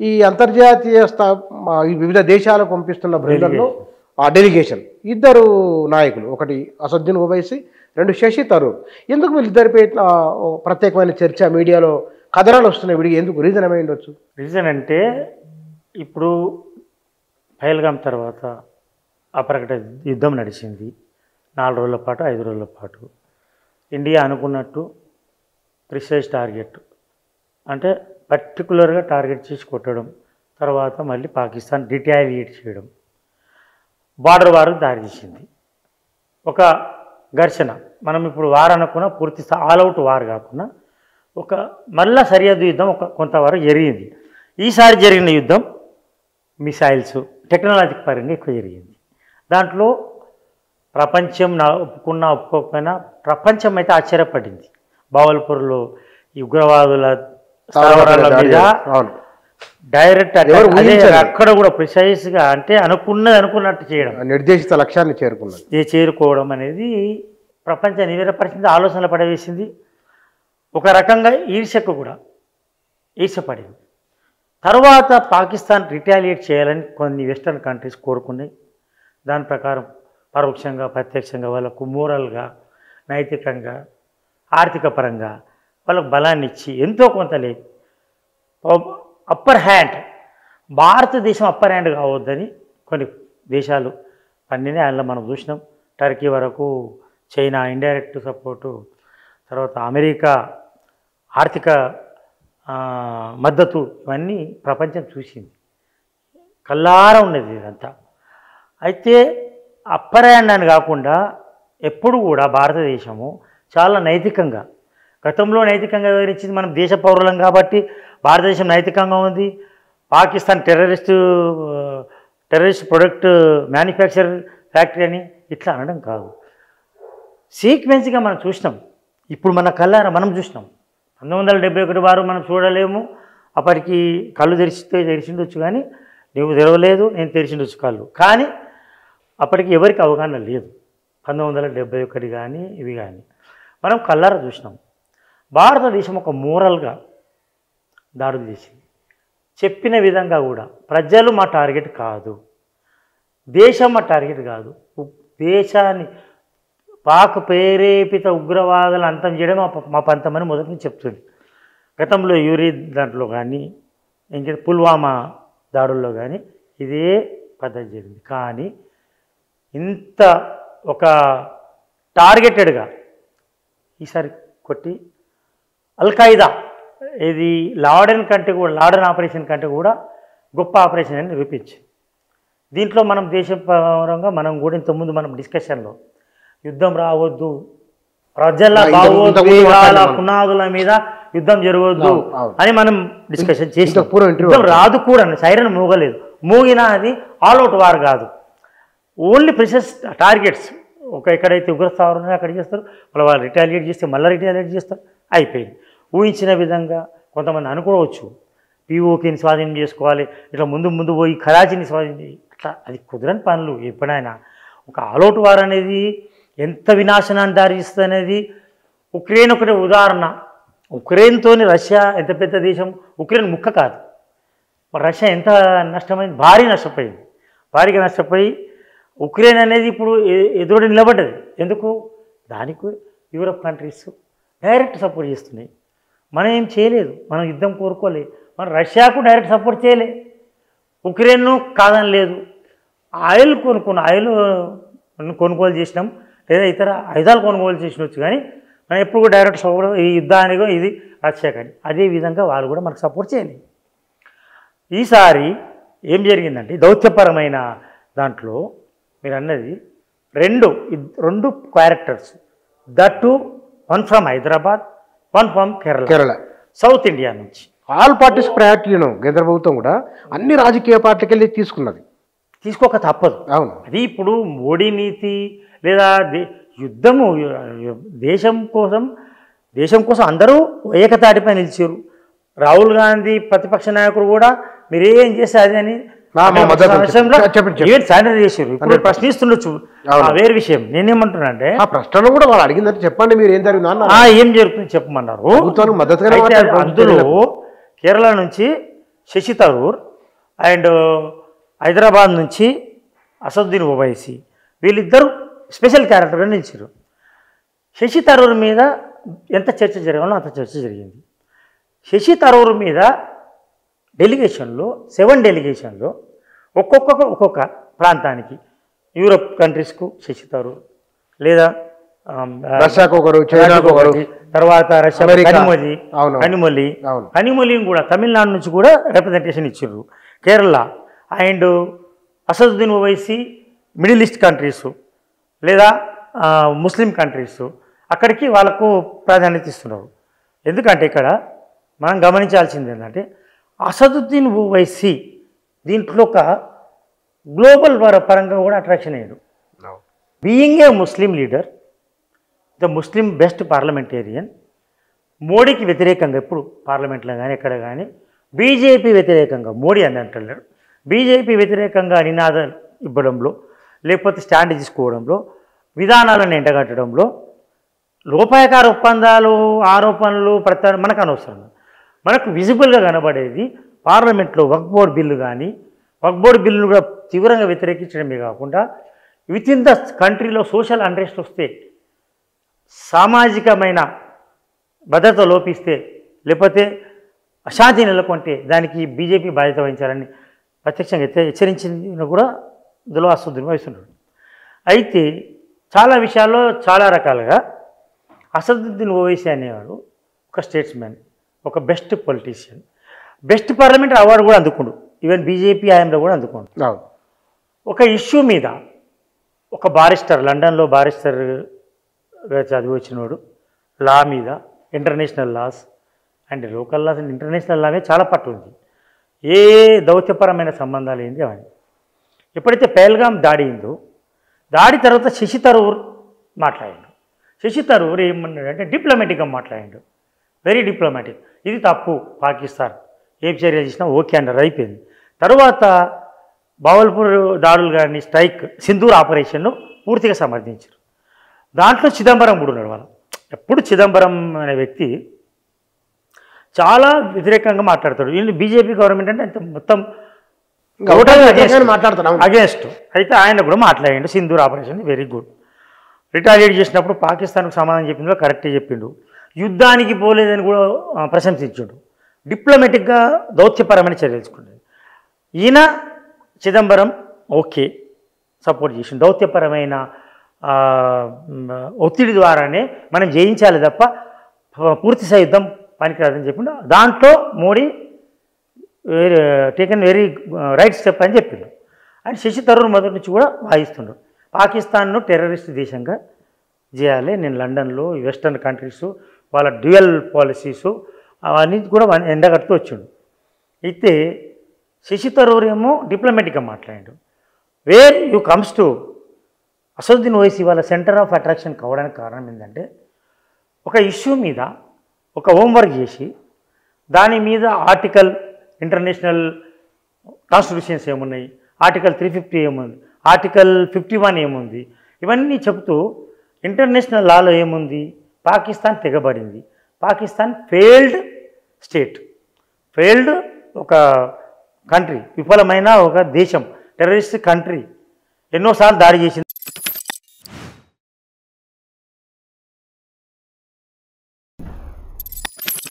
ఈ అంతర్జాతీయ ఈ వివిధ దేశాలకు పంపిస్తున్న బృందంలో ఆ డెలిగేషన్ ఇద్దరు నాయకులు, ఒకటి అసదుద్దీన్ ఓవైసీ, రెండు శశి థరూర్. ఎందుకు వీళ్ళిద్దరిపై ప్రత్యేకమైన చర్చ మీడియాలో కథనాలు వస్తున్నాయి? వీడికి ఎందుకు రీజన్ ఏమై ఉండొచ్చు? రీజన్ అంటే ఇప్పుడు పహల్గాం తర్వాత అపరకట యుద్ధం నడిచింది 4 రోజుల పాటు 5 రోజుల పాటు. ఇండియా అనుకున్నట్టు ప్రిసైజ్ టార్గెట్ అంటే పర్టికులర్గా టార్గెట్ చేసి కొట్టడం, తర్వాత మళ్ళీ పాకిస్తాన్ రిటాలియేట్ చేయడం, బార్డర్ వార్కు దారితీసింది. ఒక ఘర్షణ, మనం ఇప్పుడు వార్ అనుకున్న పూర్తి ఆల్అవుట్ వార్ కాకుండా ఒక మళ్ళా సరిహద్దు యుద్ధం కొంతవరకు జరిగింది. ఈసారి జరిగిన యుద్ధం మిసైల్స్ టెక్నాలజీ పరంగా ఎక్కువ జరిగింది. దాంట్లో ప్రపంచం ఒప్పుకున్నా ఒప్పుకోకపోయినా ప్రపంచం అయితే ఆశ్చర్యపడింది. బావల్పూర్లో ఈ ఉగ్రవాదుల స్థావరాల మీద డైరెక్ట్ అక్కడ కూడా ప్రిసైజ్గా అంటే అనుకున్నట్టు చేయడం, నిర్దేశిత లక్ష్యాన్ని చేరుకోవడం అనేది ప్రపంచాన్ని నివేరపరిచింది, ఆలోచనలు పడవేసింది. ఒక రకంగా ఈర్ష్యపడింది. తర్వాత పాకిస్తాన్ రిటాలియేట్ చేయాలని కొన్ని వెస్టర్న్ కంట్రీస్ కోరుకున్నాయి. దాని ప్రకారం పరోక్షంగా ప్రత్యక్షంగా వాళ్ళకు మోరల్గా, నైతికంగా, ఆర్థిక పరంగా వాళ్ళకు బలాన్ని ఇచ్చి ఎంతో కొంత లేదు అప్పర్ హ్యాండ్, భారతదేశం అప్పర్ హ్యాండ్ కావద్దని కొన్ని దేశాలు అన్నీ అందులో మనం చూసినాం. టర్కీ వరకు, చైనా ఇండైరెక్ట్ సపోర్టు, తర్వాత అమెరికా ఆర్థిక మద్దతు, ఇవన్నీ ప్రపంచం చూసింది, కల్లారా ఉన్నది ఇదంతా. అయితే అప్పర్ హ్యాండ్ అని కాకుండా ఎప్పుడు కూడా భారతదేశము చాలా నైతికంగా, గతంలో నైతికంగా వివరించింది. మనం దేశ పౌరులం కాబట్టి భారతదేశం నైతికంగా ఉంది. Pakistan terrorist product manufacture factory అని ఇట్లా అనడం కాదు. సీక్వెన్స్గా మనం చూసినాం. ఇప్పుడు మన కళ్ళారా మనం చూసినాం. 1971 వారు మనం చూడలేము. అప్పటికి కళ్ళు తెరిచిండొచ్చు, కానీ నువ్వు తెరవలేదు, నేను తెరిచిండొచ్చు కళ్ళు. కానీ అప్పటికి ఎవరికి అవగాహన లేదు. 1971 కానీ ఇవి కానీ మనం కళ్ళారా చూసినాం. భారతదేశం ఒక మోరల్గా దాడులు చేసింది. చెప్పిన విధంగా కూడా ప్రజలు మా టార్గెట్ కాదు, దేశం మా టార్గెట్ కాదు, దేశాన్ని పాక్ ప్రేరేపిత ఉగ్రవాదులు అంతం చేయడం మా పంతమని మొదటి నుంచి చెప్తుంది. గతంలో యూరి దాంట్లో కానీ ఇంకా పుల్వామా దాడుల్లో కానీ ఇదే పద్ధతి జరిగింది. కానీ ఇంత ఒక టార్గెటెడ్గా ఈసారి కొట్టి అల్ఖైదా ఇది లాడెన్ ఆపరేషన్ కంటే కూడా గొప్ప ఆపరేషన్ అని నిరూపించింది. దీంట్లో మనం దేశపరంగా మనం కూడా ఇంతకుముందు మనం డిస్కషన్లో యుద్ధం రావద్దు, ప్రజల భావోద్వేగాల పునాదుల మీద యుద్ధం జరగవద్దు అని మనం డిస్కషన్ చేసినాం. యుద్ధం రాదు కూడా, సైరన్ మోగలేదు, మోగినా అది ఆల్అవుట్ వార్ కాదు, ఓన్లీ ప్రిసైజ్ టార్గెట్స్. ఎక్కడైతే ఉగ్రస్థావరం ఉన్నాయో అక్కడ చేస్తారు, మళ్ళీ వాళ్ళు రిటాలియేట్ చేస్తే మళ్ళీ రిటాలియేట్ చేస్తారు, అయిపోయింది. ఊహించిన విధంగా కొంతమంది అనుకోవచ్చు పీఓకేని స్వాధీనం చేసుకోవాలి, ఇట్లా ముందు పోయి కరాచీని స్వాధీనం చేయాలి, అట్లా అది కుదరని పనులు. ఎప్పుడైనా ఒక ఆల్అవుట్ వార్ అనేది ఎంత వినాశనాన్ని దారిస్తుంది అనేది ఉక్రెయిన్ ఒకటి ఉదాహరణ. ఉక్రెయిన్తోని రష్యా ఎంత పెద్ద దేశం, ఉక్రెయిన్ ముక్క కాదు, రష్యా ఎంత నష్టమైంది, భారీగా నష్టపోయి ఉక్రెయిన్ అనేది ఇప్పుడు ఎదురు నిలబడ్డది. ఎందుకు? దానికి యూరప్ కంట్రీస్ డైరెక్ట్ సపోర్ట్ చేస్తున్నాయి. మనం ఏం చేయలేదు, మనం యుద్ధం కోరుకోలేదు, మనం రష్యాకు డైరెక్ట్ సపోర్ట్ చేయలే, ఉక్రెయిన్ను కాదని లేదు. ఆయిల్ కొనుగోలు చేసినాం, లేదా ఇతర ఆయుధాలు కొనుగోలు చేసినవచ్చు, కానీ మనం ఎప్పుడు కూడా డైరెక్ట్ సపోర్ట్ ఈ యుద్ధానికో ఇది రష్యా కానీ అదేవిధంగా వాళ్ళు కూడా మనకు సపోర్ట్ చేయలేదు. ఈసారి ఏం జరిగిందంటే దౌత్యపరమైన దాంట్లో మీరు అన్నది రెండు characters, that one from Hyderabad, one from Kerala, south India నుంచి. ఆల్ పార్టీస్ ప్రయారిటీను కేంద్ర ప్రభుత్వం కూడా అన్ని రాజకీయ పార్టీలకు వెళ్ళి తీసుకోక తప్పదు. అవును, అది ఇప్పుడు మోడీ నీతి లేదా యుద్ధము దేశం కోసం అందరూ ఏకతాటిపై నిలిచారు. రాహుల్ గాంధీ ప్రతిపక్ష నాయకుడు కూడా మీరేం చేస్తే అది అని శానిటైజ్ చేశారు. ఇప్పుడు ప్రశ్నిస్తుండొచ్చు, వేరే విషయం. నేనేమంటున్నా అంటే ప్రశ్నలు కూడా వాళ్ళు అడిగిందంటే చెప్పండి మీరు ఏం జరిగింది, ఏం జరుగుతుంది చెప్పమన్నారు. మద్దతుగా అందులో కేరళ నుంచి శశి థరూర్ అండ్ హైదరాబాద్ నుంచి అసదుద్దీన్ ఓవైసీ వీళ్ళిద్దరూ స్పెషల్ క్యారెక్టర్గా నిలిచారు. శశి థరూర్ మీద ఎంత చర్చ జరగాలో అంత చర్చ జరిగింది. శశి థరూర్ మీద డెలిగేషన్లో 7 డెలిగేషన్లో ఒక్కొక్క ప్రాంతానికి యూరోప్ కంట్రీస్కు శశి థరూర్, లేదా రష్యాకు ఒకరు, చైనాకు ఒకరు, తర్వాత రష్యా కనిమొలి కనిమొలి కూడా తమిళనాడు నుంచి కూడా రిప్రజెంటేషన్ ఇచ్చారు. Kerala and Asaduddin Owaisi middle east countries లేదా ముస్లిం కంట్రీస్ అక్కడికి వాళ్ళకు ప్రాధాన్యత ఇస్తున్నారు. ఎందుకంటే ఇక్కడ మనం గమనించాల్సింది ఏంటంటే అసదుద్దీన్ ఓవైసీ దీంట్లో ఒక గ్లోబల్ పరంగా కూడా అట్రాక్షన్ అయ్యాడు. Being a Muslim leader, the Muslim best parliamentarian, మోడీకి వ్యతిరేకంగా ఎప్పుడు పార్లమెంట్లో కానీ ఎక్కడ కానీ బీజేపీ వ్యతిరేకంగా మోడీ అని అంటున్నాడు, బీజేపీ వ్యతిరేకంగా నినాదాలు ఇవ్వడంలో లేకపోతే స్టాండ్ తీసుకోవడంలో, విధానాలను ఎండగట్టడంలో, లోపాయకార ఒప్పందాలు ఆరోపణలు మనకు అనవసరం. మనకు విజిబుల్గా కనబడేది పార్లమెంట్లో వక్ఫ్ బోర్డ్ బిల్లు కానీ, వక్ఫ్ బోర్డ్ బిల్లును కూడా తీవ్రంగా వ్యతిరేకించడమే కాకుండా విత్ ఇన్ ద కంట్రీలో సోషల్ అన్రెస్ట్ వస్తే, సామాజికమైన భద్రత లోపిస్తే, లేకపోతే అశాంతి నెలకొంటే దానికి బీజేపీ బాధ్యత వహించాలని ప్రత్యక్షంగా హెచ్చరించిన కూడా ఇందులో అసదుద్దీన్ వహిస్తున్నాడు. అయితే చాలా విషయాల్లో చాలా రకాలుగా అసదుద్దీన్ ఓవైసీ అనేవాడు ఒక స్టేట్స్మెన్, ఒక best politician, best parliamentary award కూడా అందుకుండు. ఈవెన్ బీజేపీ హయాంలో కూడా అందుకోండు. ఒక ఇష్యూ మీద ఒక బారిస్టర్, లండన్లో బారిస్టర్గా చదివి వచ్చినోడు, లా మీద international laws and local laws and international law మీద చాలా పట్టు ఉంది. ఏ దౌత్యపరమైన సంబంధాలు ఏంది అవన్నీ. ఎప్పుడైతే పెహల్గాం దాడి అయిందో, దాడి తర్వాత శశి థరూర్ మాట్లాడాడు. శశి థరూర్ ఏమన్నాడంటే డిప్లొమాటిక్గా మాట్లాడాడు, వెరీ డిప్లొమాటిక్. ఇది తప్పు, పాకిస్తాన్ ఏం చర్య చేసినా ఓకే అన్నారు, అయిపోయింది. తర్వాత బావల్పూర్ దాడులు కానీ స్ట్రైక్ సింధూర్ ఆపరేషన్ను పూర్తిగా సమర్థించారు. దాంట్లో చిదంబరం కూడా ఉన్నాడు. వాళ్ళు ఎప్పుడు చిదంబరం అనే వ్యక్తి చాలా వ్యతిరేకంగా మాట్లాడతాడు. వీళ్ళు బీజేపీ గవర్నమెంట్ అంటే మొత్తం అగేన్స్ట్. అయితే ఆయన కూడా మాట్లాడిండు Sindoor operation very good. Retaliate చేసినప్పుడు పాకిస్తాన్కు సమాధానం చెప్పిందో కరెక్టే చెప్పిండు. యుద్ధానికి పోలేదని కూడా ప్రశంసించుండు. డిప్లొమాటిక్గా దౌత్యపరమైన చర్యలు తీసుకున్నాడు. ఈయన చిదంబరం ఓకే సపోర్ట్ చేసిండు. దౌత్యపరమైన ఒత్తిడి ద్వారానే మనం జయించాలి తప్ప పూర్తిస్థాయి యుద్ధం పనికిరాదని చెప్పిండు. దాంట్లో Modi taken very right step అని చెప్పిండు. అండ్ శశి థరూర్ మొదటి నుంచి కూడా వాయిస్తుండ్రు. పాకిస్తాన్ను టెర్రరిస్ట్ దేశంగా చేయాలి, నేను లండన్లో వెస్టర్న్ కంట్రీస్ వాళ్ళ డ్యూయల్ పాలసీసు అవన్నీ కూడా ఎండగడుతూ వచ్చిండు. అయితే శశి థరూర్ ఏమో డిప్లొమాటిక్గా మాట్లాడాడు. Where you comes to Asaduddin Owaisi వాళ్ళ సెంటర్ ఆఫ్ అట్రాక్షన్ కావడానికి కారణం ఏంటంటే ఒక ఇష్యూ మీద ఒక హోంవర్క్ చేసి దాని మీద ఆర్టికల్ ఇంటర్నేషనల్ కాన్స్టిట్యూషన్స్ ఏమున్నాయి, ఆర్టికల్ 350 ఏముంది, ఆర్టికల్ 51 ఏముంది, ఇవన్నీ చెబుతూ ఇంటర్నేషనల్ లాలో ఏముంది, పాకిస్తాన్ తెగబడింది, పాకిస్తాన్ ఫెయిల్డ్ స్టేట్, ఫెయిల్డ్ ఒక కంట్రీ, విఫలమైన ఒక దేశం, టెర్రరిస్ట్ కంట్రీ, ఎన్నోసార్లు దాడి చేసింది.